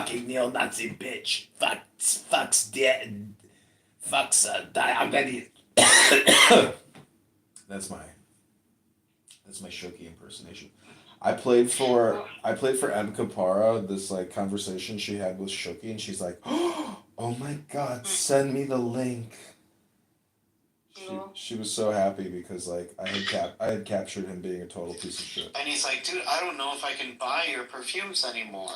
fucking neo-Nazi bitch. Fucks dead. Fucks die. I'm gonna. That's my Shoki impersonation. I played for M Kapara this like conversation she had with Shoki, and she's like, "Oh my god, send me the link." She was so happy because like I had captured him being a total piece of shit. And he's like, dude, I don't know if I can buy your perfumes anymore.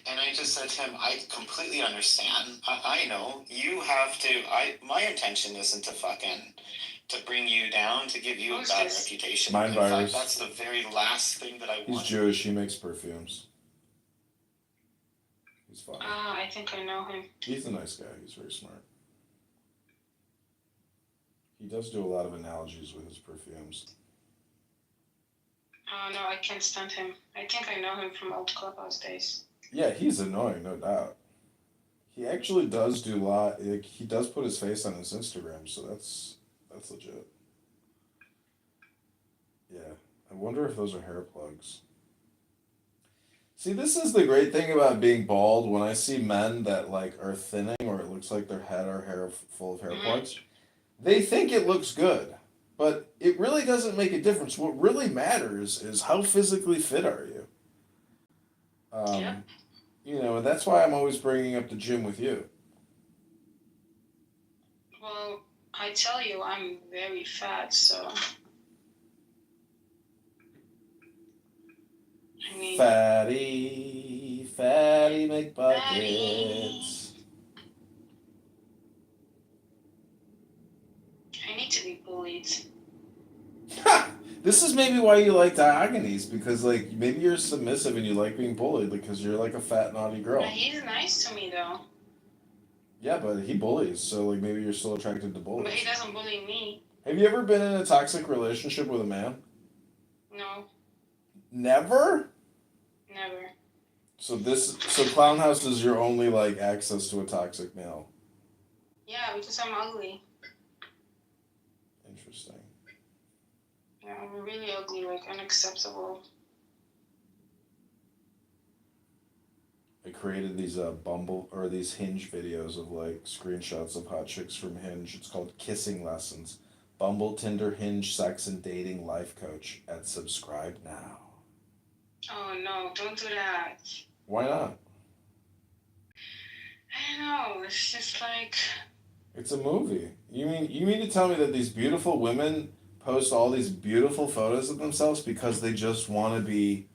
And I just said to him, I completely understand. I know you have to. My intention isn't to bring you down, to give you a bad reputation. Mind virus. In fact, that's the very last thing that I want. He's Jewish. He makes perfumes. He's fun. I think I know him. He's a nice guy. He's very smart. He does do a lot of analogies with his perfumes. Oh, no, I can't stand him. I think I know him from old Clubhouse days. Yeah, he's annoying, no doubt. He actually does do a lot. Like, he does put his face on his Instagram, so that's legit. Yeah, I wonder if those are hair plugs. See, this is the great thing about being bald. When I see men that like are thinning, or it looks like their head or hair full of hair plugs, they think it looks good, but it really doesn't make a difference. What really matters is how physically fit are you. Yeah. You know, and that's why I'm always bringing up the gym with you. Well, I tell you, I'm very fat, so. I mean, Fatty McBuckets. I need to be bullied. This is maybe why you like Diogenes, because like maybe you're submissive and you like being bullied because you're like a fat naughty girl. But he's nice to me though. Yeah, but he bullies, so like maybe you're still attracted to bullies. But he doesn't bully me. Have you ever been in a toxic relationship with a man? No. Never? Never. So Clownhouse is your only like access to a toxic male. Yeah, because I'm ugly. Interesting. Yeah, I'm really ugly, like unacceptable. I created these these Hinge videos of like screenshots of hot chicks from Hinge. It's called Kissing Lessons. Bumble, Tinder, Hinge, Sex and Dating Life Coach at subscribe now. Oh no, don't do that. Why not? I don't know, it's just like... It's a movie. You mean to tell me that these beautiful women post all these beautiful photos of themselves because they just want to be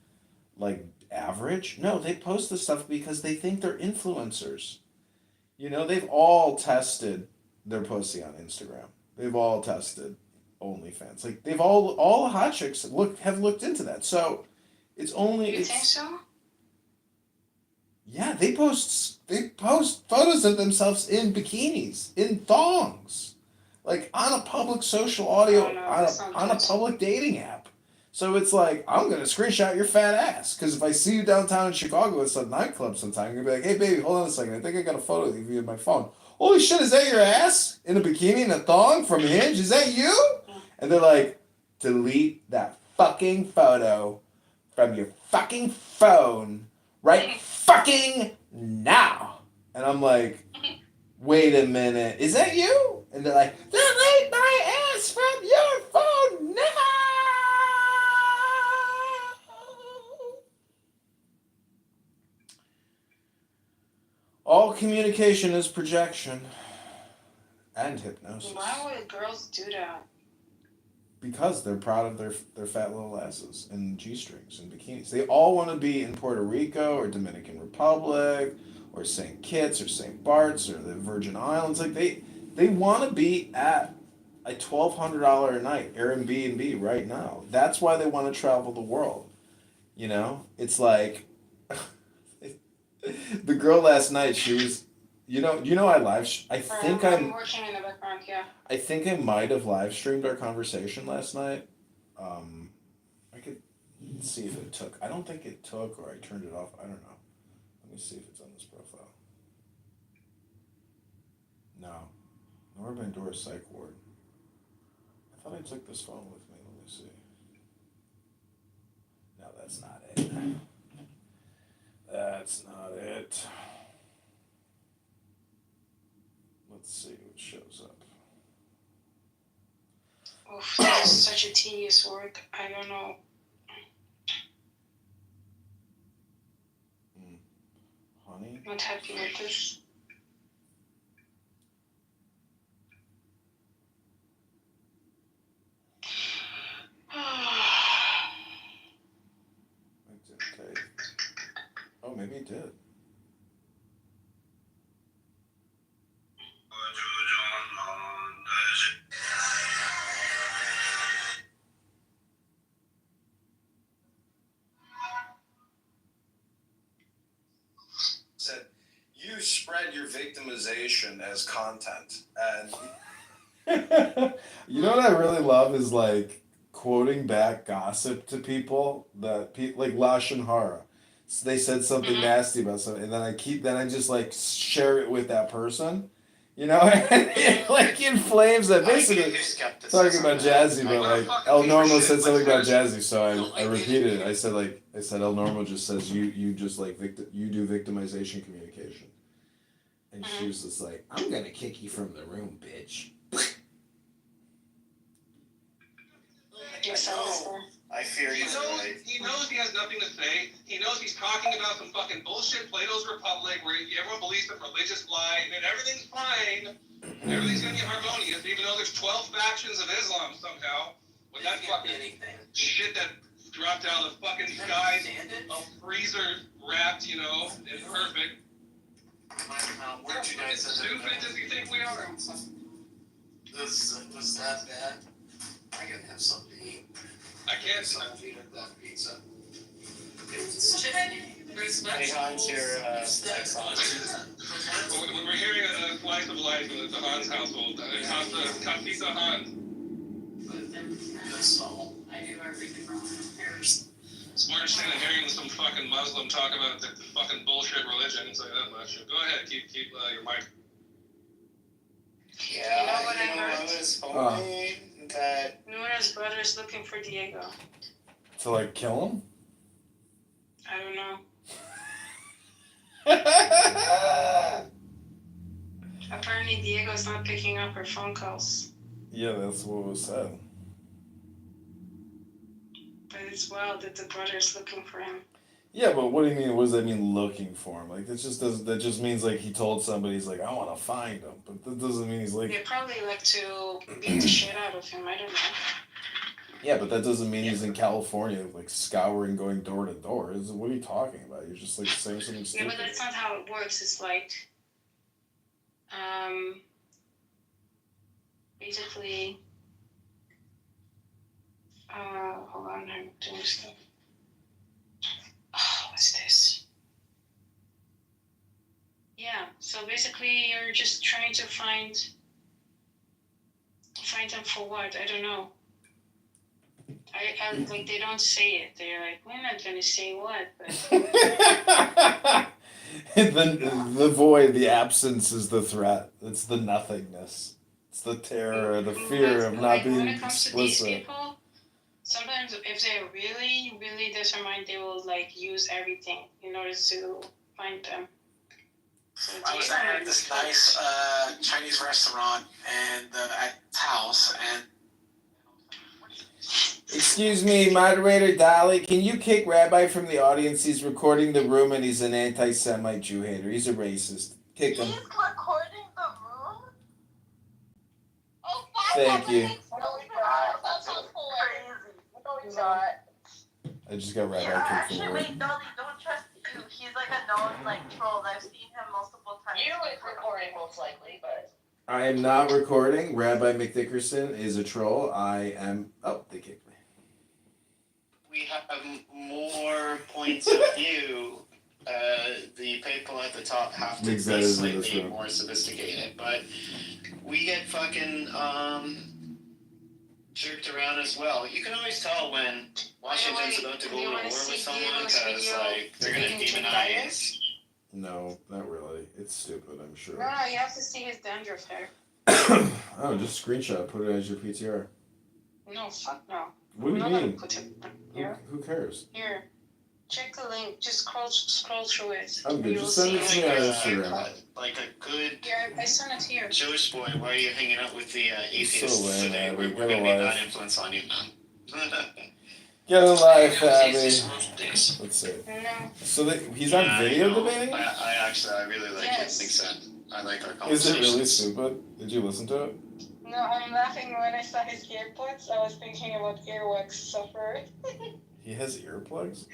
like average? No, they post this stuff because they think they're influencers. You know, they've all tested their pussy on Instagram. They've all tested OnlyFans. Like they've all the hot chicks have looked into that. So it's only You think so? Yeah, they post photos of themselves in bikinis, in thongs, like on a public social audio, on a public dating app. So it's like, I'm gonna screenshot your fat ass, because if I see you downtown in Chicago at some nightclub sometime, I'm gonna be like, hey baby, hold on a second, I think I got a photo of you in my phone. Holy shit, is that your ass in a bikini and a thong from Hinge? Is that you? And they're like, delete that fucking photo from your fucking phone right fucking now. And I'm like, wait a minute, is that you? And they're like, delete my ass from your phone now. All communication is projection and hypnosis. Why would girls do that? Because they're proud of their fat little asses and G-strings and bikinis. They all want to be in Puerto Rico or Dominican Republic or St. Kitts or St. Bart's or the Virgin Islands. Like they want to be at a $1,200 a night Airbnb right now. That's why they want to travel the world. You know, it's like the girl last night. She was, I I'm working in the background. Yeah. I think I might have live streamed our conversation last night. I could see if it took. I don't think it took, or I turned it off. I don't know. Let me see if it's on this profile. No. Nora Bandora Psych Ward. I thought I took this phone with me. Let me see. No, that's not it. That's not it. it. Let's see what shows up. Oof, that is such a tedious work. I don't know. Honey? Not happy with this. Okay. Oh, maybe it did. Said, you spread your victimization as content. And you know what I really love is like quoting back gossip to people that like Lashon Hara. So they said something nasty about something, and then I just like share it with that person, you know, and it like inflames that. Basically, talking about Jazzy, but like El Normo said something about Jazzy, so I repeated it. I said El Normo just says you just like you do victimization communication, and she was just like, I'm gonna kick you from the room, bitch. I fear you. He knows he has nothing to say. He knows he's talking about some fucking bullshit Plato's Republic where everyone believes some religious lie and everything's fine. Everything's gonna be harmonious, even though there's 12 factions of Islam somehow. With that fucking shit that dropped out of the fucking sky, a freezer wrapped, you know, is perfect. Where'd you guys Stupid does he think we are? Was that bad? I gotta have something to eat. I can't. That pizza. Hey, Hans, your text on. We're hearing a slice of life in the Hans household. Casa Hans. I knew everything wrong. Smartest thing than hearing some fucking Muslim talk about the fucking bullshit religion. Say that much. Go ahead, keep your mic. Yeah, You know what I heard? I was hoping that. Nora's brother is looking for Diego. To like kill him? I don't know. Apparently Diego's not picking up her phone calls. Yeah, that's what was said. But it's wild that the brother's looking for him. Yeah, but what do you mean? What does that mean? Looking for him? Like that just means like he told somebody he's like I want to find him, but that doesn't mean he's like. They probably like to beat the shit out of him. I don't know. Yeah, but that doesn't mean he's in California like scouring, going door to door. What are you talking about? You're just like saying something stupid. Yeah, but that's not how it works. It's like, basically, hold on, I'm doing stuff. Oh, what's this? Yeah, so basically you're just trying to find them for what? I don't know. I like they don't say it. They're like, we're not gonna say what, but the void, the absence is the threat. It's the nothingness. It's the terror, the fear of not like, being when it comes to these explicit. people, sometimes if they're really, really determined, they will like use everything in order to find them. So I was at this nice Chinese restaurant and at his house, and Excuse me, moderator Dolly, can you kick Rabbi from the audience? He's recording the room and he's an anti-Semite Jew hater. He's a racist. Kick him. He's recording the room? Oh, Thank you. That's so crazy. No, he's not. I just got Rabbi Yeah, kicked from actually, the room. wait, Dolly, don't trust you. He's like a known, like, troll. I've seen him multiple times. You is recording most likely, but I am not recording. Rabbi McDickerson is a troll. I am... Oh, they kicked me. we have more points of view. The people at the top have to be slightly more sophisticated, but we get fucking jerked around as well. You can always tell when Washington's about to go to war with someone because like they're gonna demonize. No, not really. It's stupid, I'm sure. No, you have to see his dandruff hair. Oh, just screenshot. Put it as your PTR. No, fuck no. What do you I'm not gonna mean? put it here. Who cares? Here. Check the link. Just scroll through it. I'm good. You'll Just send see it to me on Instagram. Like a good Yeah, I sent it here. Jewish boy, why are you hanging out with the atheists so lame, today? Abby. We're Get gonna a be a life. bad influence on you, man. Get a life, Abby. Days. Let's see. No. So he's on Yeah, video I know. debating? I really like Yes. it. Makes sense. I like our Is conversations. it really stupid? Did you listen to it? No, I'm laughing when I saw his earbuds. I was thinking about earwax sufferer. He has earplugs?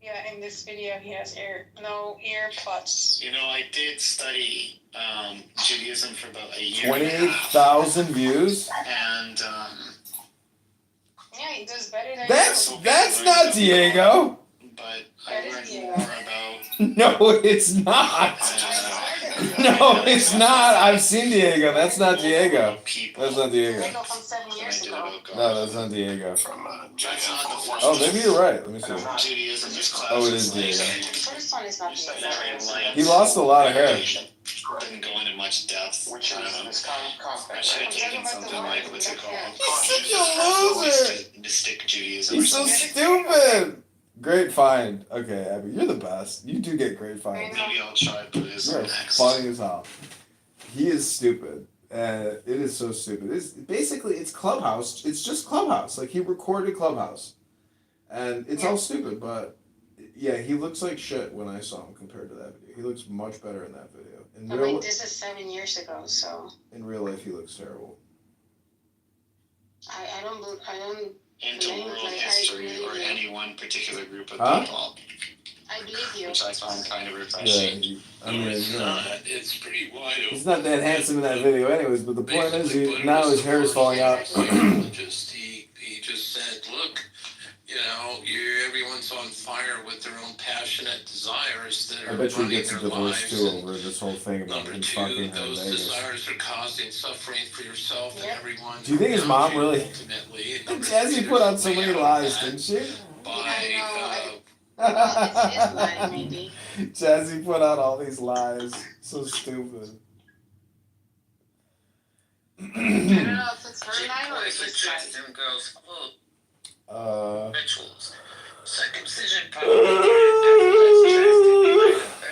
Yeah, in this video he has earpods. You know, I did study Judaism for about a year. 28,000 views? And Yeah, he does better than That's not Diego! but That I is learned Diego. more about No, it's not! No, it's not! I've seen Diego. That's not Diego. people. That's not Diego. Diego from 7 than I years did ago. about God. No, that's not Diego. That's not the first Oh, maybe you're right. Let me see. Judaism, there's classes Oh, it is like Diego. The first one is not Diego. He lost a lot of hair. Didn't go into much depth. I don't know. I should have I'm talking taken about something the one like, with what's it black hair. called? He's such a loser! Mystic Judaism. He's so stupid! Great find. Okay, Abby, you're the best. You do get great finds. Maybe I'll try Buddhism You're next. funny as hell. He is stupid. It is so stupid. It's Clubhouse. It's just Clubhouse. Like, he recorded Clubhouse. And it's all stupid, but yeah, he looks like shit when I saw him compared to that video. He looks much better in that video. I mean, this is 7 years ago, so In real life, he looks terrible. I don't Into world history or any one particular group of Huh? people, I believe you. which I find kind of Yeah, refreshing. It's pretty wide open. he's not that handsome in that video anyways, but the point is, Basically, now his hair is falling out. He just said, look, you know, everyone's on fire with their own passionate desires that I are bet you he running gets a their divorce lives. too And over this whole thing about number him two, fucking her in those Vegas. desires are causing suffering for yourself and Yep. everyone. Do you think his around mom you really- ultimately. And number Jazzy three, put out there's so a many way out of lies, that didn't she? by, Well, it's his lie, maybe. Jazzy put out all these lies. So stupid. I don't know if it's her lie or Boys his with lie. chicks and girls quote rituals. Circumcision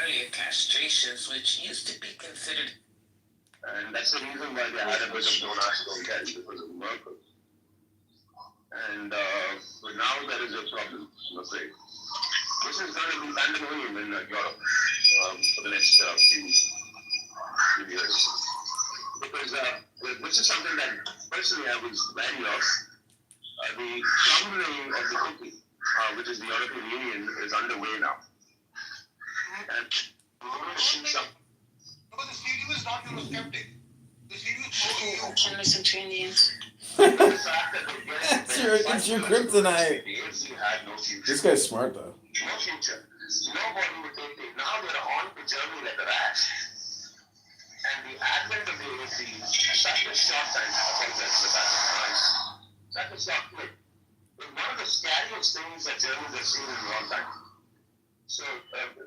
earlier castrations, which used to be considered. And that's the reason why they had a bit of don't ask, don't get, because of Merkel. And but now there is a problem, I'm afraid. This is going to be pandemonium in Europe for the next few years. Because this is something that personally I was wary of. The crumbling of the cookie, which is the European Union, is underway now. And Because the CDU is not Eurosceptic. The CDU is I can listen to Indians. the fact that they're getting It's your kryptonite. the ANC had no future. This guy's smart though. No future. Nobody would take it. Now they're on to Germany like a rat. And the advent of the ANC, such a short time, such a short clip, is one of the scariest things that Germans have seen in a long time. So,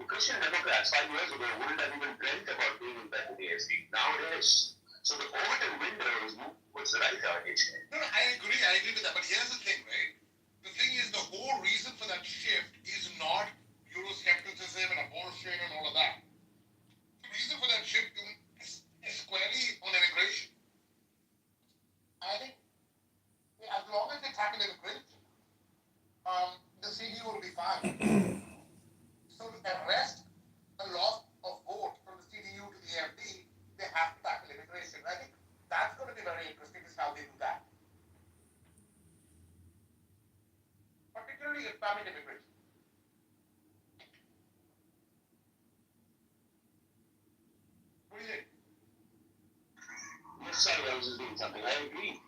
Christian Democrats 5 years ago wouldn't have even dreamt about being in bed with the ANC. Now it is. So the Overton window is what's the right direction. No, I agree with that. But here's the thing, right? The thing is, the whole reason for that shift is not Euroscepticism and abortion and all of that. The reason for that shift is squarely on immigration. I think as long as they tackle immigration, the CDU will be fine. So to arrest a loss of vote from the CDU to the AFD, they have to tackle immigration. I think that's going to be very interesting is how they do that. Particularly Islamic immigration. What do you think? Yes, sorry, I was just doing something. I agree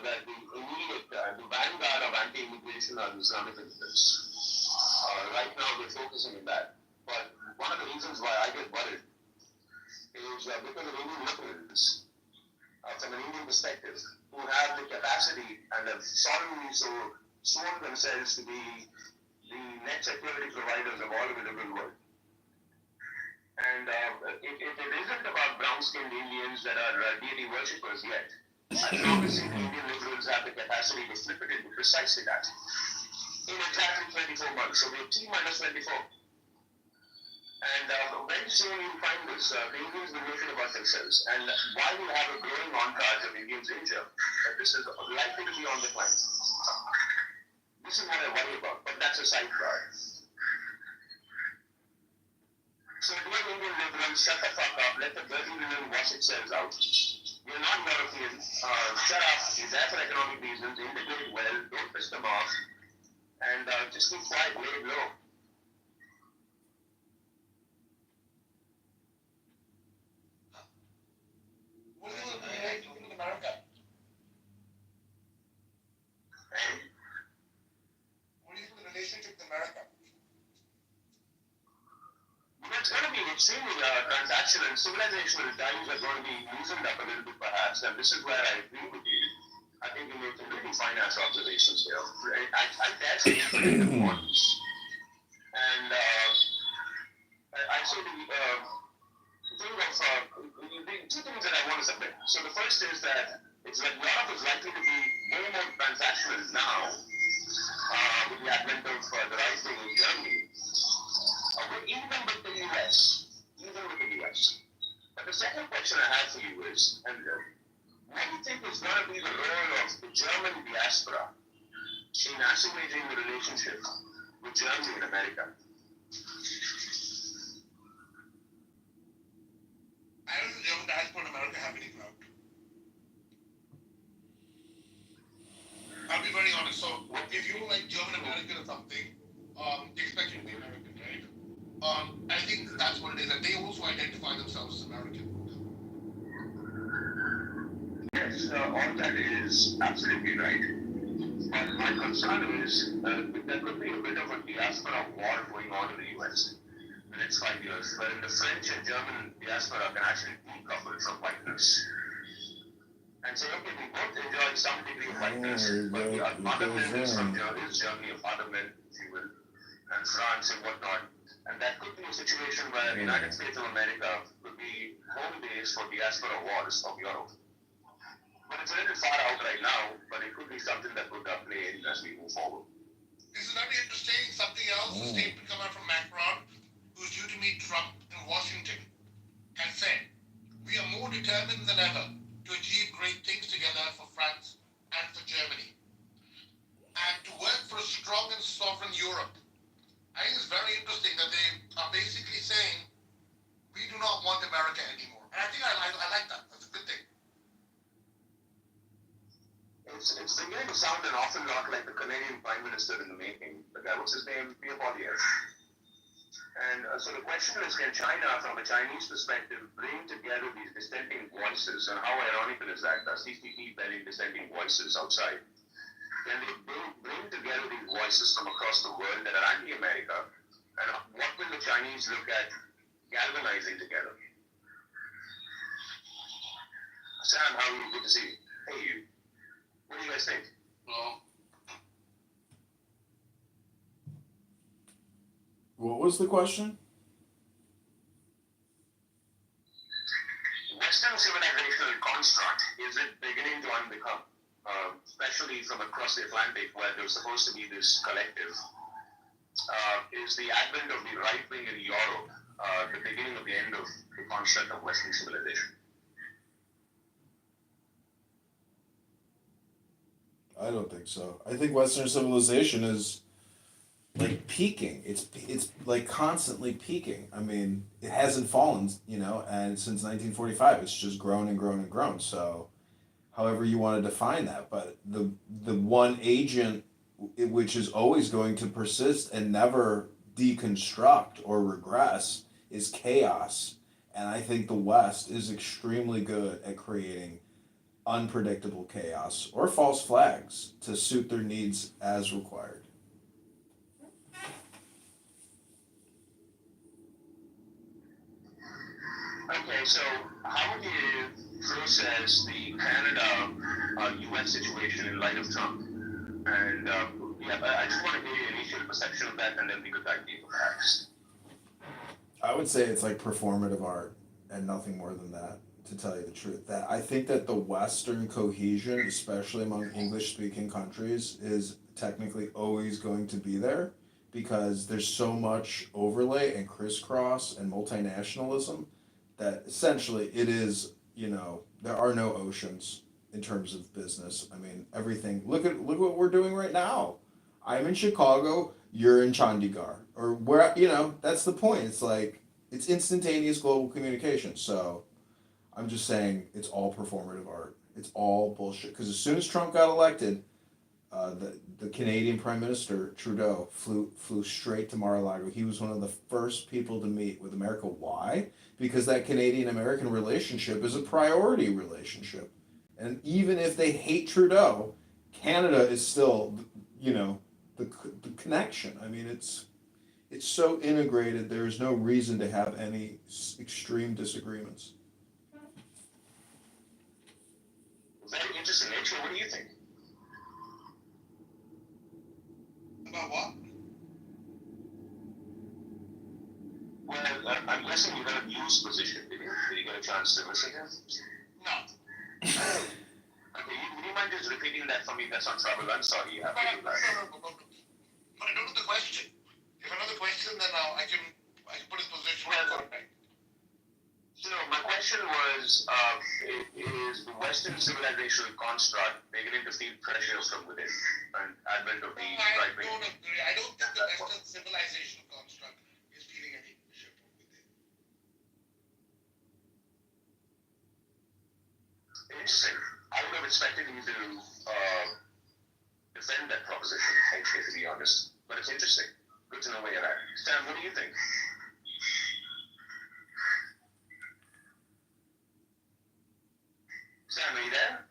that the immediate, the vanguard of anti-immigration are Islamic interests. Right now, we're focusing on that. But one of the reasons why I get worried is because of Indian liberals, from an Indian perspective, who have the capacity and have solemnly sworn themselves to be the net security providers of all of the liberal world. And if it isn't about brown-skinned Indians that are deity worshippers yet, I can obviously the Indian liberals have the capacity to flip it into precisely that. in exactly 24 months. So we're T minus 24. And very soon you'll find this. The Indians will make it about themselves. And while we have a growing entourage of Indians in Germany, this is likely to be on the climb. This is what I worry about, but that's a sidebar. So dear Indian liberals, shut the fuck up. Let the dirty linen wash itself out. You're not European. Shut up. You're there for economic reasons. Integrate well. Don't piss them off. And just keep quiet. Lay it low. What do you think in America? What do you think of the relationship with America? It's going to be extremely transactional and civilizational ties are going to be loosened up a little bit perhaps, and this is where I agree with you. I think you made some really finance observations here. I dare say it's important. And I say the two things that I want to submit. So the first is that it's like Europe is likely to be way more transactional now with the advent of the right thing in Germany. Even with the US. But the second question I have for you is, and what do you think is going to be the role of the German diaspora in assimilating the relationship with Germany and America? I don't think the German diaspora in America have any clout. I'll be very honest. So, if you like German American or something, they expect you to be American, right? I think that's what it is, and they also identify themselves as American. Yes, all that is absolutely right. But my concern is there could be a bit of a diaspora war going on in the US in the next 5 years, wherein the French and German diaspora can actually decouple from whiteness. And say, okay, we both enjoy some degree of whiteness, but the motherland is Germany, a fatherland, if you will, and France and whatnot. And that could be a situation where the United States of America would be home base for diaspora wars of Europe. But it's a little far out right now, but it could be something that could play in as we move forward. This is very interesting. Something else, a statement coming out from Macron, who's due to meet Trump in Washington, has said, "We are more determined than ever to achieve great things together for France and for Germany, and to work for a strong and sovereign Europe." I think it's very interesting that they are basically saying, we do not want America anymore. And I think I like that. That's a good thing. It's beginning to sound an awful lot like the Canadian Prime Minister in the making. The guy, what's his name? Pierre Poilievre. And so the question is, can China, from a Chinese perspective, bring together these dissenting voices? And how ironical is that? The CCP belly dissenting voices outside. Can they bring together these voices from across the world that are anti-America? And what will the Chinese look at galvanizing together? Sam, how are you? Good to see you. Hey, you. What do you guys think? Well, What was the question? Western civilizational construct, is it beginning to unbecome? Especially from across the Atlantic, where there's supposed to be this collective, is the advent of the right wing in Europe the beginning of the end of the concept of Western civilization? I don't think so. I think Western civilization is like peaking. It's like constantly peaking. I mean, it hasn't fallen, and since 1945, it's just grown and grown and grown. So, however you want to define that, but the one agent which is always going to persist and never deconstruct or regress is chaos. And I think the West is extremely good at creating unpredictable chaos or false flags to suit their needs as required. Okay, so how would you process the Canada-US situation in light of Trump? And I just want to hear your initial perception of that, and then we could dive deeper perhaps. I would say it's like performative art and nothing more than that, to to tell you the truth. That I think that the Western cohesion, especially among English-speaking countries, is technically always going to be there because there's so much overlay and crisscross and multinationalism that essentially it is, there are no oceans in terms of business. I mean, everything. Look what we're doing right now. I'm in Chicago, you're in Chandigarh, or where, that's the point. It's like it's instantaneous global communication. So I'm just saying it's all performative art. It's all bullshit. Because as soon as Trump got elected, the Canadian Prime Minister Trudeau flew straight to Mar-a-Lago. He was one of the first people to meet with America. Why? Because that Canadian American relationship is a priority relationship, and even if they hate Trudeau, Canada is still, the connection. I mean, it's so integrated. There is no reason to have any extreme disagreements. Very interesting. Nature, what do you think? About what? Well, I'm guessing you got a news position, did you? Did you get a chance to listen to him? No. Okay, would you mind just repeating that for me? That's not trouble. I'm sorry. You have to do that. But I don't know the question. If I know the question, then I can put in position. Well, my question was, is the Western civilizational construct beginning to feel pressure from within and advent of the right wing? I don't agree. I don't think the Western civilization construct is feeling any pressure from within. Interesting. I would have expected you to defend that proposition, actually, to be honest. But it's interesting. Good to know where you're at. Sam, what do you think? Sam, are you there?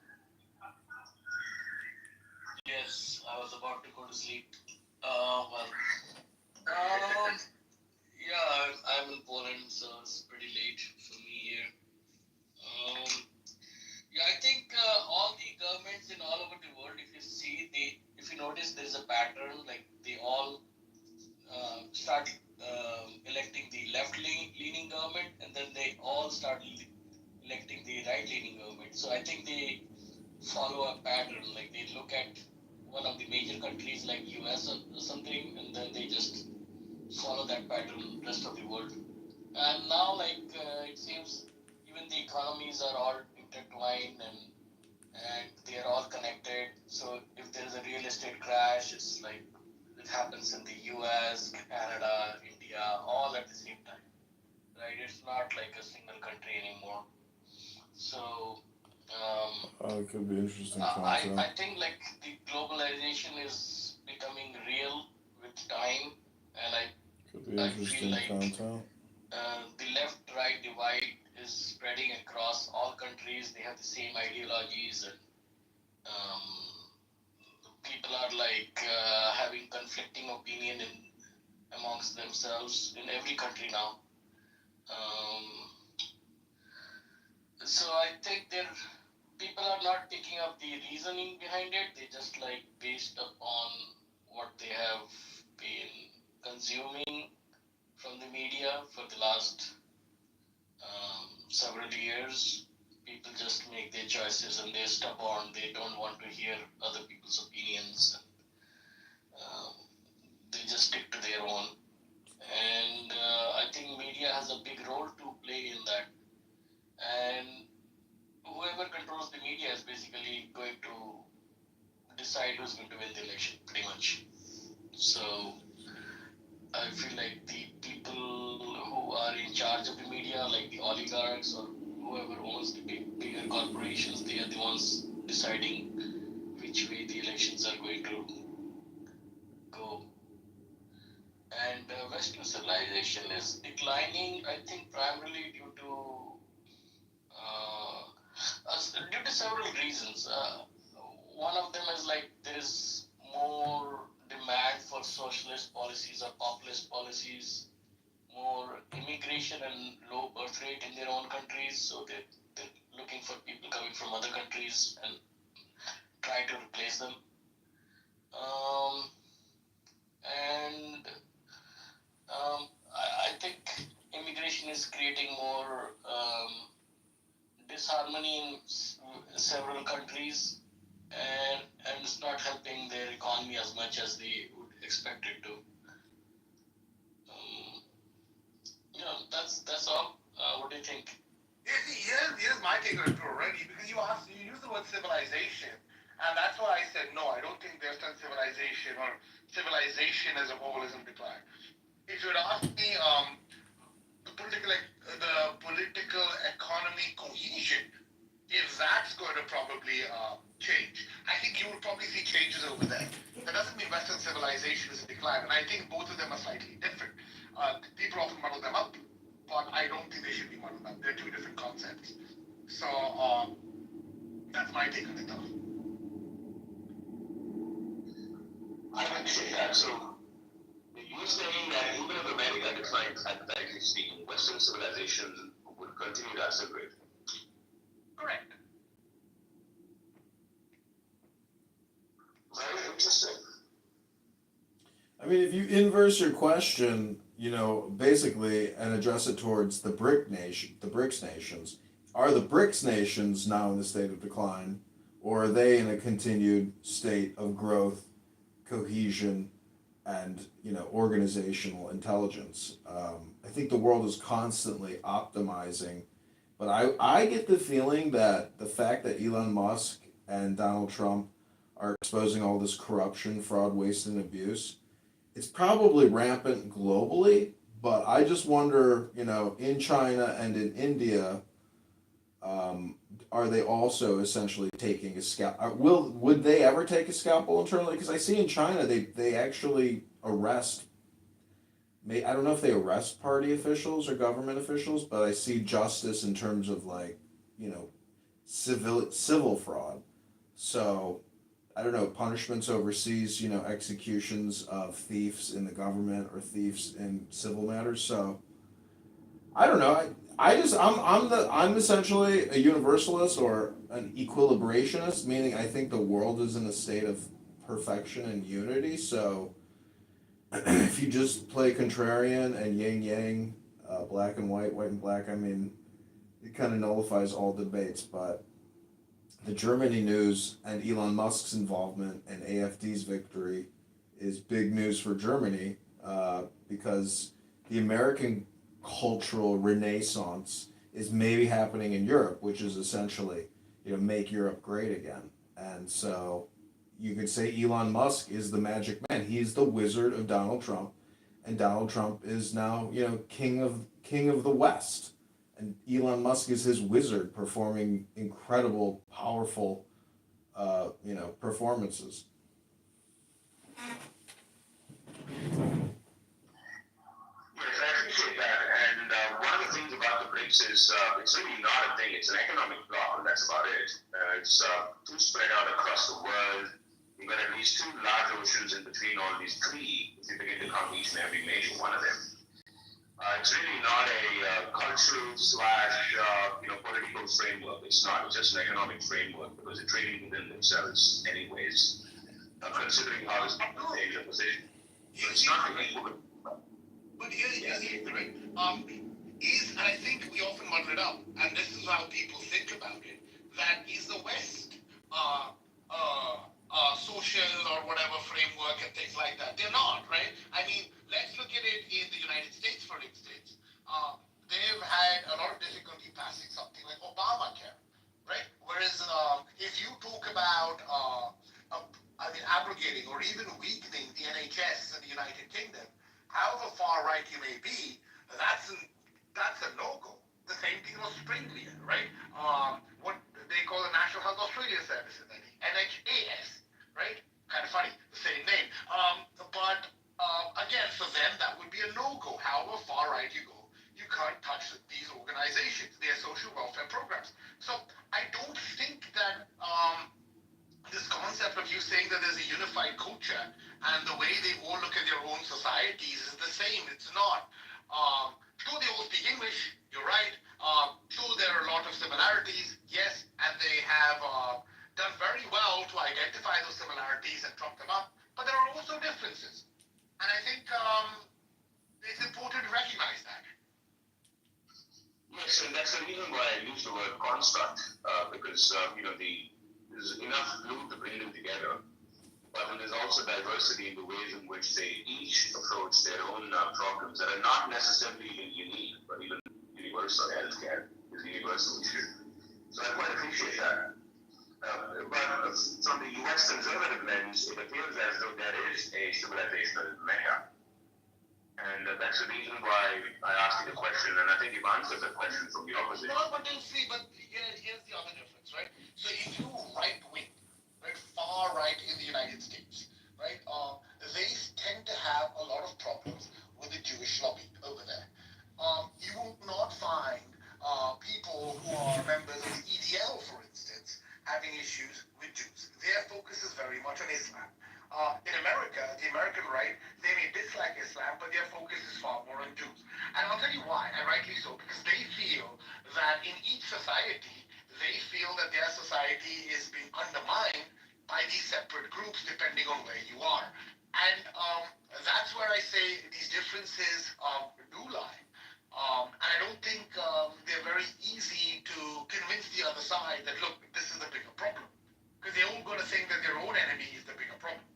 Yes, I was about to go to sleep. Yeah, I'm in Poland, so it's pretty late for me here. Yeah, I think all the governments in all over the world, if you notice, there's a pattern. Like they all start electing the left-leaning government, and then they all start electing the right-leaning government. So I think they follow a pattern. Like they look at one of the major countries like US or something, and then they just follow that pattern rest of the world. And now, it seems even the economies are all intertwined and they are all connected. So if there is a real estate crash, it's like it happens in the US, Canada, India, all at the same time. Right? It's not like a single country anymore. So It could be interesting I concept. think the globalization is becoming real with time, and Could be I feel interesting like content. the left-right divide is spreading across all countries. They have the same ideologies, and people are having conflicting opinion amongst themselves in every country now. So I think people are not picking up the reasoning behind it. They just based upon what they have been consuming from the media for the last several years. People just make their choices and they're stubborn. They don't want to hear other people's opinions. They just stick to their own. And I think media has a big role to play in that. And whoever controls the media is basically going to decide who's going to win the election, pretty much. So I feel like the people who are in charge of the media, like the oligarchs or whoever owns the bigger corporations, they are the ones deciding which way the elections are going to go. And Western civilization is declining, I think, primarily due to several reasons. One of them is there is more demand for socialist policies or populist policies, more immigration and low birth rate in their own countries, so they're looking for people coming from other countries and try to replace them. And I think immigration is creating more disharmony in several countries, and it's not helping their economy as much as they would expect it to. That's all. What do you think? Here's my take on it already, because you use the word civilization, and that's why I said no. I don't think Western civilization or civilization as a whole is in decline. If you had asked me, the political economy cohesion, if that's going to probably change, I think you will probably see changes over there. That doesn't mean Western civilization is in decline, and I think both of them are slightly different. People often muddle them up, but I don't think they should be muddled up. They're two different concepts. So that's my take on it, though. I appreciate that. So you're saying that even if America declines, hypothetically speaking, Western civilization would continue to accelerate. Correct. Very interesting. I mean, if you inverse your question, basically, and address it towards the BRICS nations, are the BRICS nations now in a state of decline, or are they in a continued state of growth, cohesion, and organizational intelligence? I think the world is constantly optimizing, but I get the feeling that the fact that Elon Musk and Donald Trump are exposing all this corruption, fraud, waste, and abuse, it's probably rampant globally, but I just wonder, in China and in India, are they also essentially taking a scalpel? Would they ever take a scalpel internally? Because I see in China they actually arrest. I don't know if they arrest party officials or government officials, but I see justice in terms of civil fraud. So I don't know, punishments overseas, executions of thieves in the government or thieves in civil matters. So I don't know. I'm essentially a universalist or an equilibrationist, meaning I think the world is in a state of perfection and unity. So if you just play contrarian and yin yang, black and white and black, I mean, it kind of nullifies all debates. But the Germany news and Elon Musk's involvement and AfD's victory is big news for Germany, because the American cultural renaissance is maybe happening in Europe, which is essentially, make Europe great again. And so you could say Elon Musk is the magic man. He's the wizard of Donald Trump, and Donald Trump is now, king of the West. And Elon Musk is his wizard, performing incredible, powerful, performances. Yes, I appreciate that. And one of the things about the BRICS is it's really not a thing. It's an economic bloc, and that's about it. It's too spread out across the world. You've got at least two large oceans in between all these three, if you begin to count each and every major one of them. It's really not a cultural / political framework. It's not. It's just an economic framework, because they're trading within themselves anyways, considering how it's in their position. So it's not really. But here's the ignorant. And I think we often muddle it up, and this is how people think about it, that is the West social or whatever framework and things like that. They're not, right? I mean, let's look at it in the United States, for instance. They've had a lot of difficulty passing something like Obamacare, right? Whereas if you talk about abrogating or even weakening the NHS in the United Kingdom, however far right you may be, that's a no-go. The same thing was Springleaf, right? What they call the National Health Australia Services, I think, NHAS, right? Kind of funny, the same name. But again, for them, that would be a no-go. However far right you go, you can't touch these organizations, their social welfare programs. So I don't think that this concept of you saying that there's a unified culture and the way they all look at their own societies is the same. It's not. Sure, they all speak English. You're right. Sure, there are a lot of similarities. Yes, and they have done very well to identify those similarities and trump them up. But there are also differences, and I think it's important to recognize that. Yes, that's the reason why I use the word construct, because there's enough glue to bring them together, but then there's also diversity in the ways in which they each approach their own problems that are not necessarily even unique, but even universal. Healthcare is a universal issue, so I quite appreciate that. But from the U.S. conservative lens, it appears as though there is a civilizational mecca. And that's the reason why I asked you the question, and I think you've answered the question from your position. No, but you see, here's the other difference, right? So if you right wing, right, far right in the United States, right, they tend to have a lot of problems with the Jewish lobby over there. You will not find people who are members of the EDL, for instance, having issues with Jews. Their focus is very much on Islam. In America, the American right, they may dislike Islam, but their focus is far more on Jews. And I'll tell you why, and rightly so, because they feel that in each society, they feel that their society is being undermined by these separate groups depending on where you are. And that's where I say these differences do lie. And I don't think they're very easy to convince the other side that, look, this is the bigger problem. Because they're all going to think that their own enemy is the bigger problem.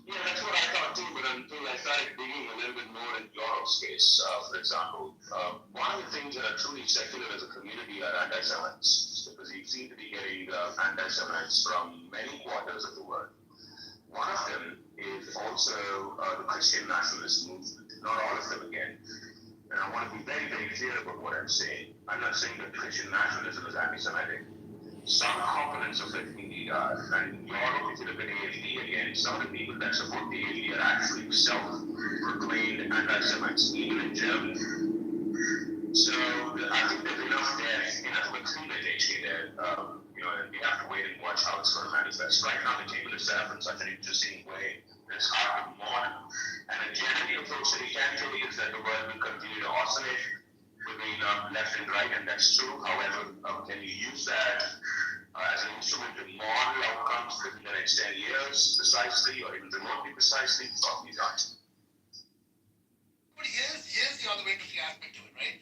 Yeah, that's what I thought too, but until I started digging a little bit more in Europe's case, for example, one of the things that are truly secular as a community are anti-Semites, because you seem to be getting anti-Semites from many quarters of the world. One of them is also the Christian nationalist movement, not all of them again. And I want to be very, very clear about what I'm saying. I'm not saying that Christian nationalism is anti-Semitic. Some components of it indeed are. And in Europe, if you look at AFD again, some of the people that support the AFD are actually self-proclaimed anti-Semites, even in Germany. So I think there's enough of a cleavage there, and we have to wait and watch how it's going to manifest. Right now, the table is set up in such an interesting way that it's hard to model. And a general approach that we can take is that the world will continue to oscillate between left and right, and that's true. However, can you use that as an instrument to model outcomes within the next 10 years precisely, or even remotely precisely? Probably not. But here's the other interesting aspect to it, right?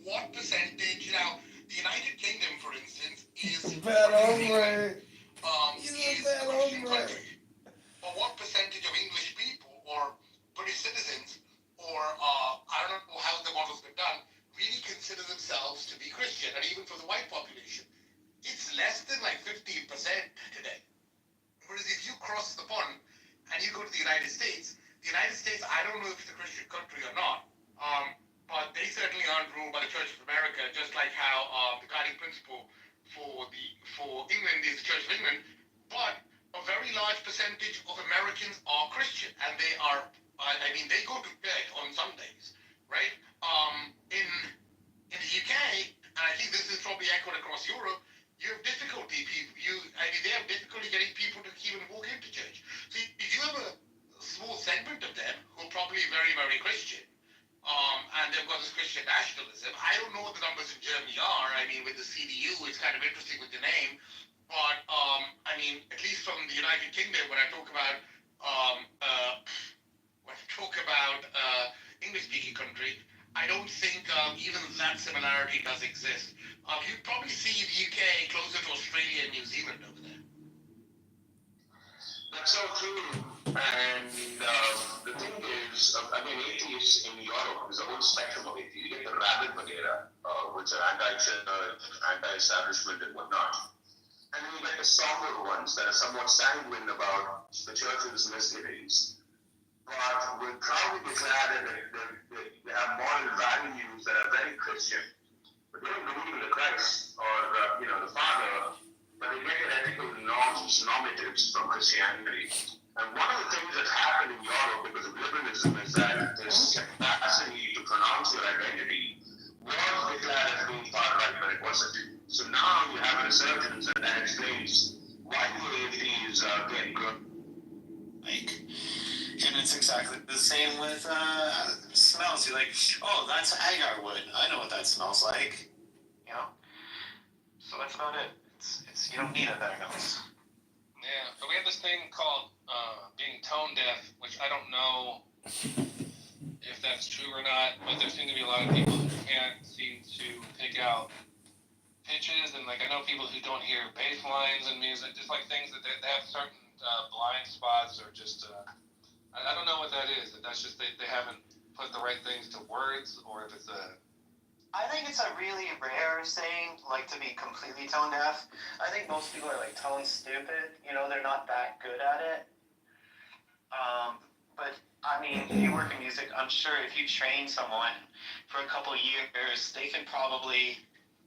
What percentage, the United Kingdom, for instance, is a Christian country. But what percentage of English people or British citizens, or I don't know how the model's been done, really consider themselves to be Christian? And even for the white population, it's less than like 15% today. Whereas if you cross the pond and you go to the United States, I don't know if it's a Christian country or not, but they certainly aren't ruled by the Church of America, just like how the guiding principle for England is the Church of England. But a very large percentage of Americans are Christian, and they are, they go to bed on Sundays, right? In the UK, and I think this is probably echoed across Europe, you have difficulty, they have difficulty getting people to even walk into church. So if you have a small segment of them who are probably very, very Christian, and they've got this Christian nationalism. I don't know what the numbers in Germany are. With the CDU, it's kind of interesting with the name. But, at least from the United Kingdom, when I talk about English-speaking country, I don't think even that similarity does exist. You'd probably see the UK closer to Australia and New Zealand over there. That's so true. And the thing is, atheists in Europe, there's a whole spectrum of atheists. You get the rabid Madeira, which are anti-church, anti-establishment and whatnot. And then you get the somber ones that are somewhat sanguine about the church's misgivings. But would proudly declare that they have moral values that are very Christian. But they don't believe in the Christ or the Father, but they get their ethical norms, normatives from Christianity. And one of the things that's happened in Europe because of liberalism is that this capacity to pronounce your identity was declared as being far right, but it wasn't. So now you have a resurgence, and that explains why the AFD is getting good. And it's exactly the same with smells. You're like, oh, that's agar wood. I know what that smells like. So that's about it. It's you don't need a better nose. Yeah, but we have this thing called being tone deaf, which I don't know if that's true or not, but there seem to be a lot of people who can't seem to pick out pitches, and like I know people who don't hear bass lines in music, just like things that they have certain blind spots, or just I don't know what that is. If that's just they haven't put the right things to words, or if it's a. I think it's a really rare thing, like to be completely tone deaf. I think most people are like tone stupid. You know, they're not that good at it. But I mean, if you work in music, I'm sure if you train someone for a couple years, they can probably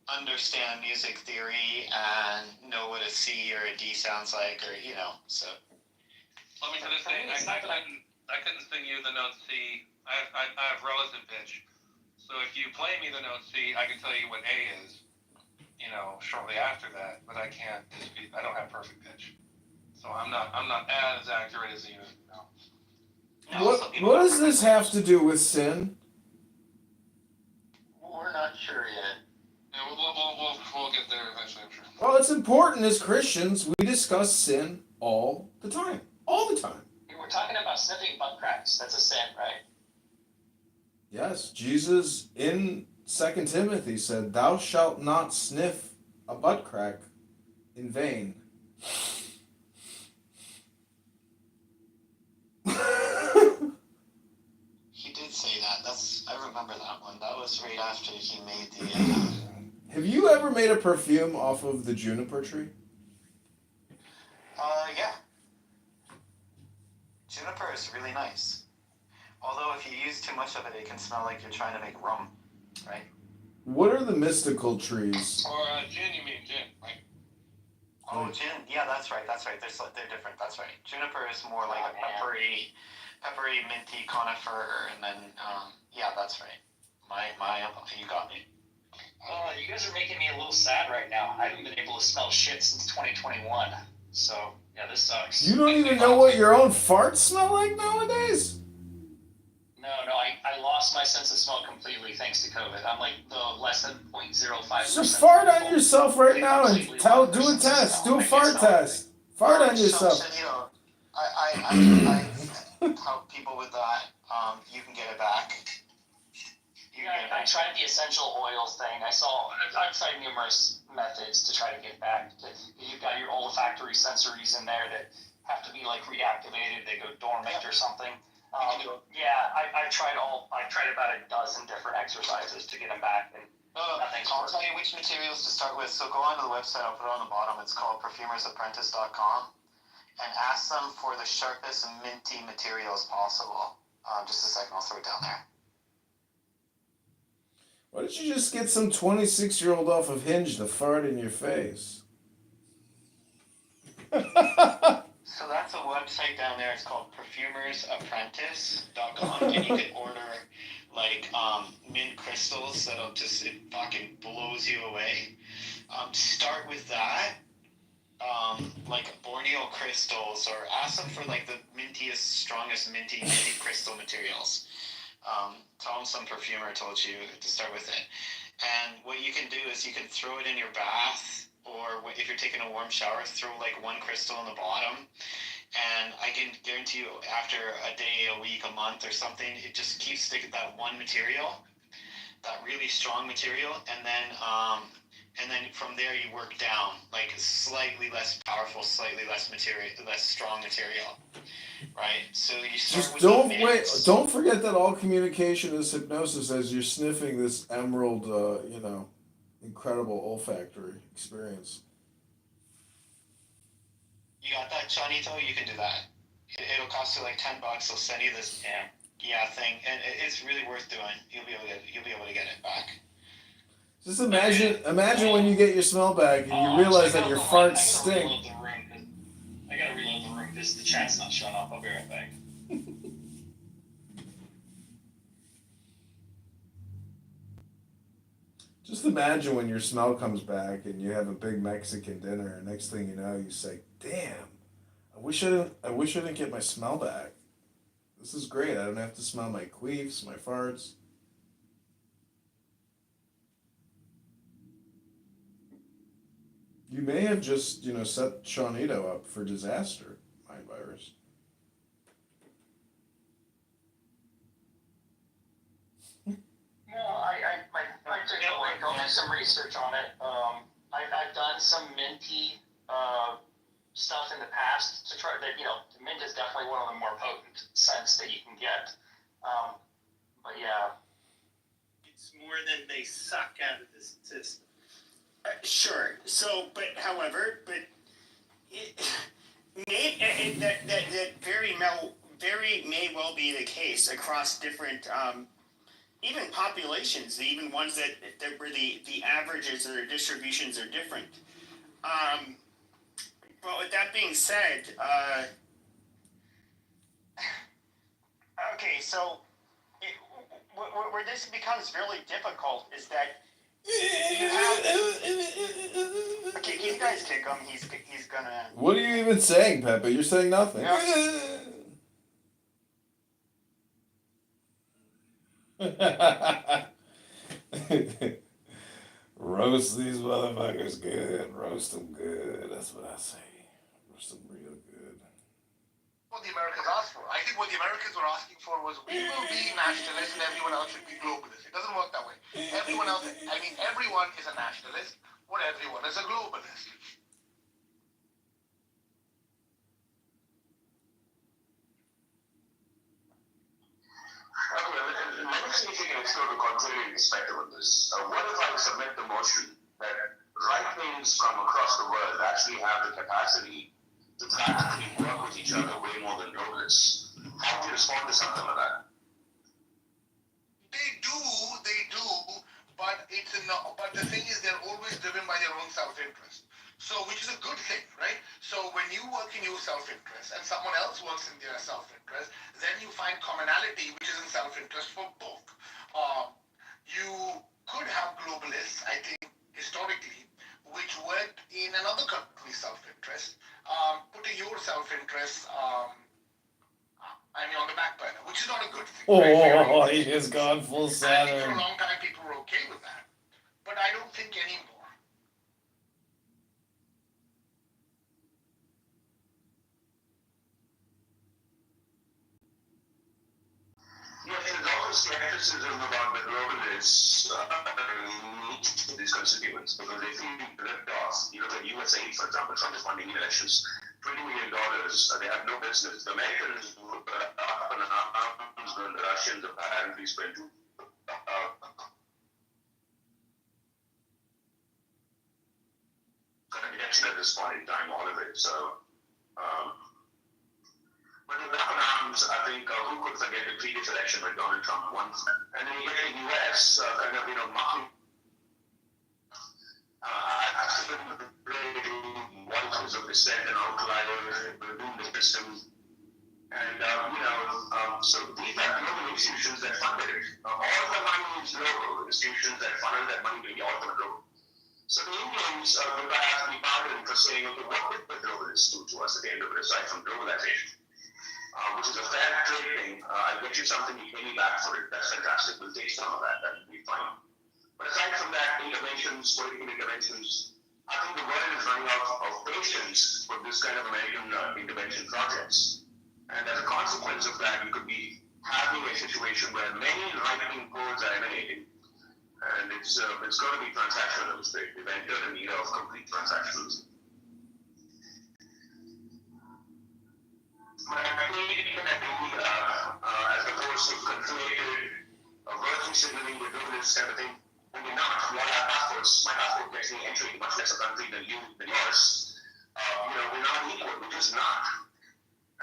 understand music theory and know what a C or a D sounds like, or you know. So. Let me just say, I couldn't sing you the note C. I have relative pitch. So if you play me the note C, I can tell you what A is, you know, shortly after that. But I can't. I don't have perfect pitch, so I'm not as accurate as you. No. What does this have to do with sin? We're not sure yet. Yeah, we'll get there eventually, I'm sure. Well, it's important as Christians. We discuss sin all the time. All the time. We're talking about sniffing butt cracks. That's a sin, right? Yes, Jesus in 2 Timothy said, "Thou shalt not sniff a butt crack in vain." He did say that. I remember that one. That was right after he made the. Have you ever made a perfume off of the juniper tree? Yeah. Juniper is really nice. Although if you use too much of it, it can smell like you're trying to make rum, right? What are the mystical trees? Or gin, you mean gin, right? Oh, gin. Yeah, that's right. They're different. That's right. Juniper is more like a peppery, minty conifer, and then yeah, that's right. You got me. You guys are making me a little sad right now. I haven't been able to smell shit since 2021. So, yeah, this sucks. You don't even know what your own farts smell like nowadays? No, I lost my sense of smell completely thanks to COVID. I'm like the less than 0.05%. So fart on yourself right now and do a test. Do a fart test. Fart on yourself. I help people with that. You can get it back. I tried the essential oils thing. I've tried numerous methods to try to get back. You've got your olfactory sensories in there that have to be like reactivated. They go dormant or something. Yeah, I've tried about a dozen different exercises to get them back, and nothing's I'll worked. tell you which materials to start with. So go onto the website. I'll put it on the bottom. It's called perfumersapprentice.com, and ask them for the sharpest and minty materials possible. Just a second, I'll throw it down there. Why don't you just get some 26-year-old off of Hinge to fart in your face? So that's a website down there. It's called perfumersapprentice.com, and you can order like mint crystals that'll just, it fucking blows you away. Start with that, like Borneo crystals, or ask them for like the mintiest, strongest minty crystal materials. Tell them some perfumer told you to start with it. And what you can do is you can throw it in your bath, or if you're taking a warm shower, throw like one crystal in the bottom. And I can guarantee you after a day, a week, a month or something, it just keeps sticking that one material, that really strong material. And then from there you work down, like slightly less powerful, slightly less strong material. Right? So you start Just with don't forget that all communication is hypnosis as you're sniffing this emerald, incredible olfactory experience. You got that, Chanito? You can do that. It'll cost you like $10. They'll send you this thing, and it's really worth doing. You'll be able to get it back. Just imagine when you get your smell back and you realize that your farts stink. I gotta reload the room because the chat's not showing up. I'll be right back. Just imagine when your smell comes back and you have a big Mexican dinner, and next thing you know, you say, "Damn, I wish I didn't get my smell back. This is great. I don't have to smell my queefs, my farts." You may have just, set Shawnito up for disaster, Mind Virus. some research on it. I've done some minty stuff in the past to try that. Mint is definitely one of the more potent scents that you can get. But yeah, It's more than they suck out of the system. Sure. So, but however, that very may well be the case across different even populations, even ones that where the averages or distributions are different. But with that being said, okay, so where this becomes really difficult is that you have. Okay, you guys kick him. He's gonna. What are you even saying, Pepe? You're saying nothing. Roast these motherfuckers good. Roast them good. That's what I say. Roast them real good. What the Americans asked for. I think what the Americans were asking for was, we will be nationalists and everyone else should be globalists. It doesn't work that way. Everyone is a nationalist, or everyone is a globalist. Okay, let me see if you can explore the contrarian perspective on this. What if I submit the motion that right wings from across the world actually have the capacity to practically work with each other way more than globalists? How do you respond to something like that? They do, but the thing is, they're always driven by their own self-interest. So, which is a good thing, right? So, when you work in your self-interest and someone else works in their self-interest, then you find commonality, which is in self-interest for both. You could have globalists, I think, historically, which worked in another country's self-interest, putting your self-interest, on the back burner, which is not a good thing. Oh, he just gone full I think for Saturn. a long time people were okay with that, but I don't think anymore. Yes, there's also skepticism about the globalists these constituents because they feel ripped off. You look at USAID, for example, Trump is funding elections, $20 million. They have no business. The Americans were up in arms when the Russians apparently spent connection at this point in time, all of it. So, but in up in arms, I think who could forget the previous election when Donald Trump won? And then you get the US mocking. Voices of dissent and outliers within the system. And, so these are global institutions that funded it. All the money is local, institutions that funnel that money to the ultimate global. So the Indians will have to be pardoned for saying, okay, what did the globalists do to us at the end of it, aside from globalization? Which is a fair trade thing. I'll get you something, you pay me back for it. That's fantastic. We'll take some of that. That will be fine. But aside from that, interventions, political interventions, I think the world is running out of patience for this kind of American intervention projects. And as a consequence of that, we could be having a situation where many right-wing polls are emanating. And it's going to be transactionalism. We've entered an era of complete transactionalism. As opposed to conflated virtue signaling with globalists kind of thing, we do not. We all have passports. My passport gets me entry much less a country than yours. We're not equal. We're just not.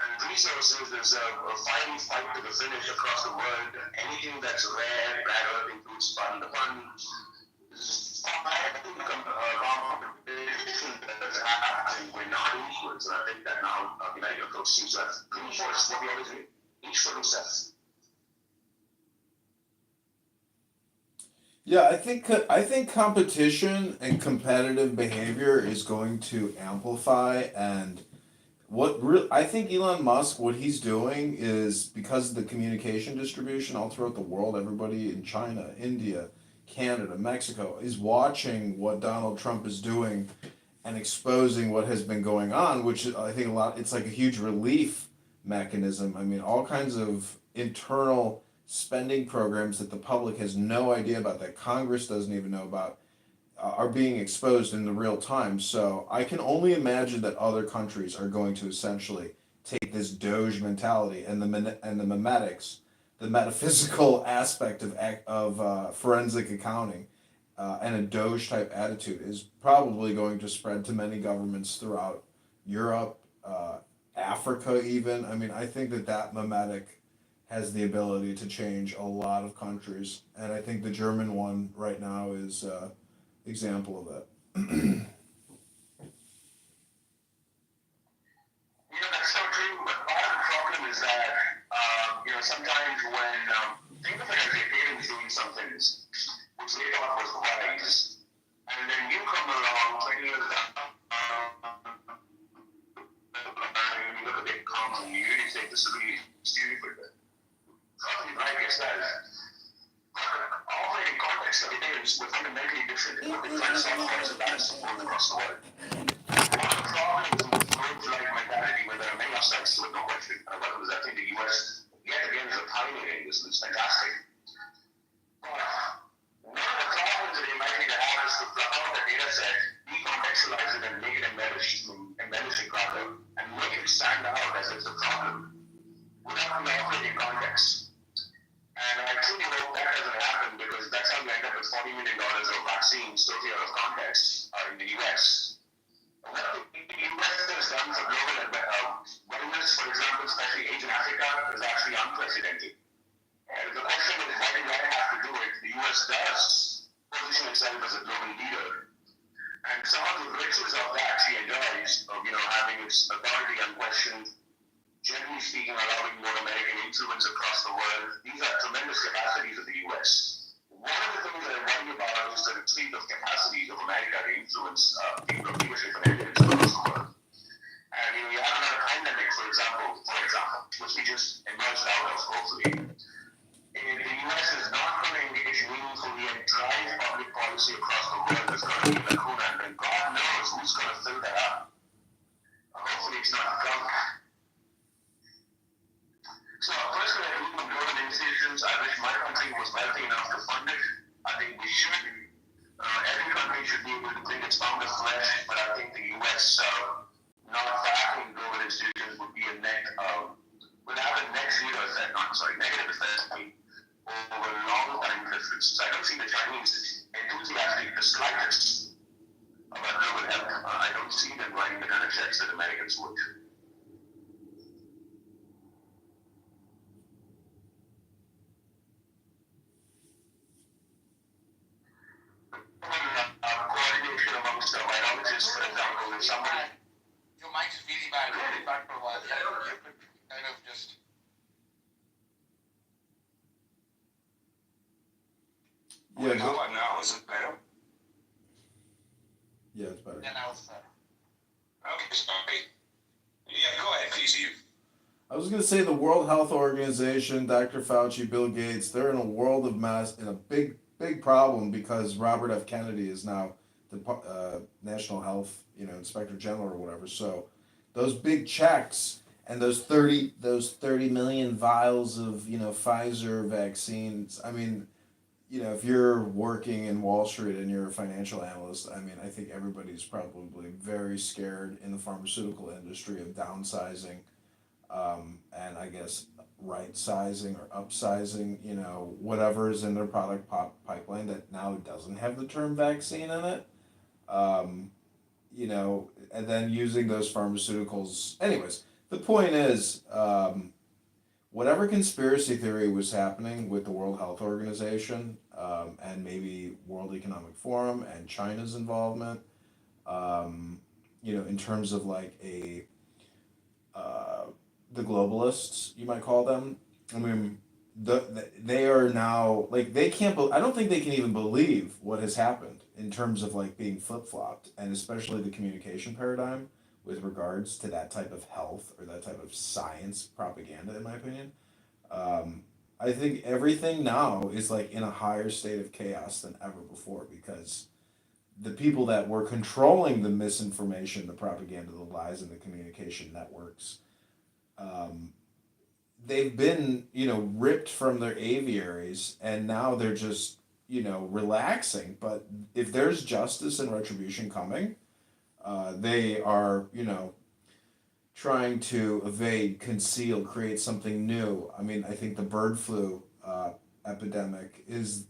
And resources, there's a fight to the finish across the world. Anything that's rare, rarer, includes fun. The fun is competition that's happening. We're not equals. And I think that now the American approach seems to have reinforced what we always do. Each for themselves. Yeah, I think competition and competitive behavior is going to amplify, and I think Elon Musk, what he's doing is, because of the communication distribution all throughout the world, everybody in China, India, Canada, Mexico is watching what Donald Trump is doing and exposing what has been going on, which I think it's like a huge relief mechanism. I mean, all kinds of internal spending programs that the public has no idea about, that Congress doesn't even know about, are being exposed in the real time. So I can only imagine that other countries are going to essentially take this Doge mentality and the memetics, the metaphysical aspect of forensic accounting, and a Doge type attitude is probably going to spread to many governments throughout Europe, Africa, even. I mean, I think that memetic has the ability to change a lot of countries, and I think the German one right now is example of that. That's so true. But part of the problem is that, sometimes when, think of it as your parents doing something which they thought was wise, and then you come along 20 years after, and you look at their comments and you really say this is really stupid. Probably right against that. Operating context of the parents were fundamentally different in what they try to solve for and balance support across the world. One of the problems with growth-like mentality, where there are many upsides to it, no question. Whether it was, I think, the US, yet again, is a pioneer in this, and it's fantastic. But one of the problems that they might need to have is to plug out the data set, decontextualize it, and make it embellish it rather, and make it stand out as it's a problem without the operating context. And I truly hope that doesn't happen, because that's how we end up with $40 million of vaccines totally out of context in the US. What the US has done for global wellness, for example, especially age in Africa, is actually unprecedented. And the question is, why did I have to do it? The US does position itself as a global leader. And some of the riches of that she enjoys, of having its authority unquestioned, generally speaking, allowing more American influence across the world. These are tremendous capacities of the US. One of the things that I worry about is the retreat of capacities of America to influence people of leadership and evidence across the world. And we have another pandemic, for example, which we just emerged out of, hopefully. The US is not going to engage meaningfully and drive public policy across the world. There's going to be a lacuna, and God knows who's going to fill that up. Hopefully it's not Trump. So personally, I believe in global institutions. I wish my country was wealthy enough to fund it. I think we should. Every country should be able to bring its pound of flesh, but I think the US not backing global institutions would be would have a negative effect over long time difference. I don't see the Chinese enthusiastic the slightest about global health. I don't see them writing the kind of checks that Americans would. Coordination amongst the virologists, for example, if somebody. Your mic is really bad. Really bad for a while. Yeah, you could kind of just. Yeah, How about now? Is it better? Yeah, it's better. Yeah, now it's better. Okay, sorry. Yeah, go ahead, please. I was going to say the World Health Organization, Dr. Fauci, Bill Gates, they're in a world of mess, in a big problem, because Robert F. Kennedy is now the National Health, Inspector General or whatever. So those big checks and those 30 million vials of, Pfizer vaccines. I mean, if you're working in Wall Street and you're a financial analyst, I mean, I think everybody's probably very scared in the pharmaceutical industry of downsizing, and I guess right sizing or upsizing, whatever is in their product pipeline that now doesn't have the term vaccine in it, and then using those pharmaceuticals. Anyways, the point is, whatever conspiracy theory was happening with the World Health Organization, and maybe World Economic Forum and China's involvement, in terms of like the globalists, you might call them. I mean, they are now, like, they can't, I don't think they can even believe what has happened in terms of like being flip-flopped, and especially the communication paradigm with regards to that type of health or that type of science propaganda, in my opinion. I think everything now is like in a higher state of chaos than ever before, because the people that were controlling the misinformation, the propaganda, the lies, and the communication networks, they've been, ripped from their aviaries, and now they're just, relaxing. But if there's justice and retribution coming, they are, trying to evade, conceal, create something new. I mean, I think the bird flu epidemic is,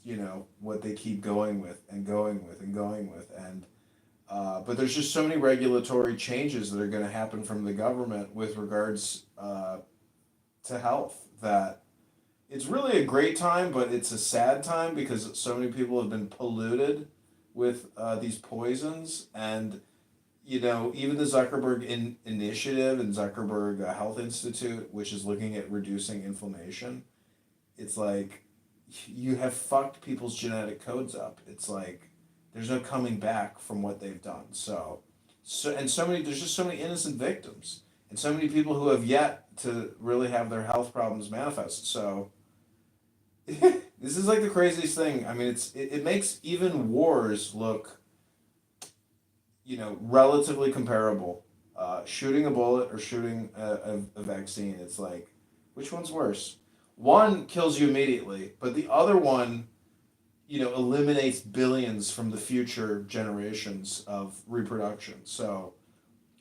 what they keep going with and going with and going with. And but there's just so many regulatory changes that are going to happen from the government with regards to health that it's really a great time, but it's a sad time because so many people have been polluted with these poisons. And even the Zuckerberg initiative and Zuckerberg Health Institute, which is looking at reducing inflammation, it's like you have fucked people's genetic codes up. It's like there's no coming back from what they've done. So there's just so many innocent victims and so many people who have yet to really have their health problems manifest. So this is like the craziest thing. I mean, it makes even wars look relatively comparable. Shooting a bullet or shooting a vaccine, it's like, which one's worse? One kills you immediately, but the other one, eliminates billions from the future generations of reproduction. So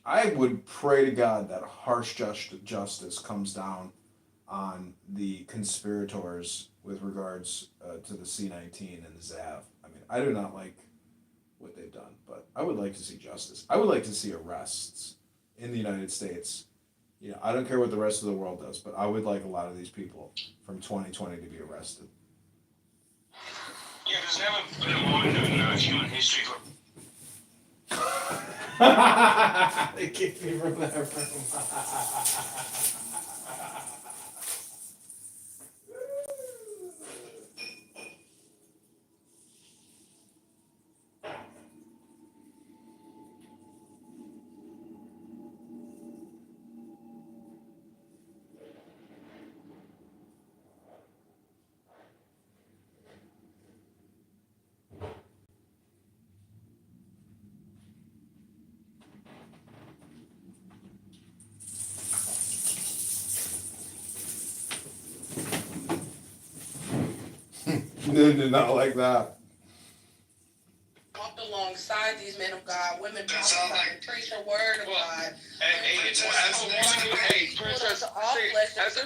I would pray to God that harsh justice comes down on the conspirators with regards to the C-19 and the ZAV. I mean, I do not like what they've done, but I would like to see justice. I would like to see arrests in the United States. I don't care what the rest of the world does, but I would like a lot of these people from 2020 to be arrested. Yeah, there's never been a moment in human history They kicked me from that room. Did not like that. Walked alongside these men of God, women That sounds prophesied, like- preach the word of Well, God. Hey, As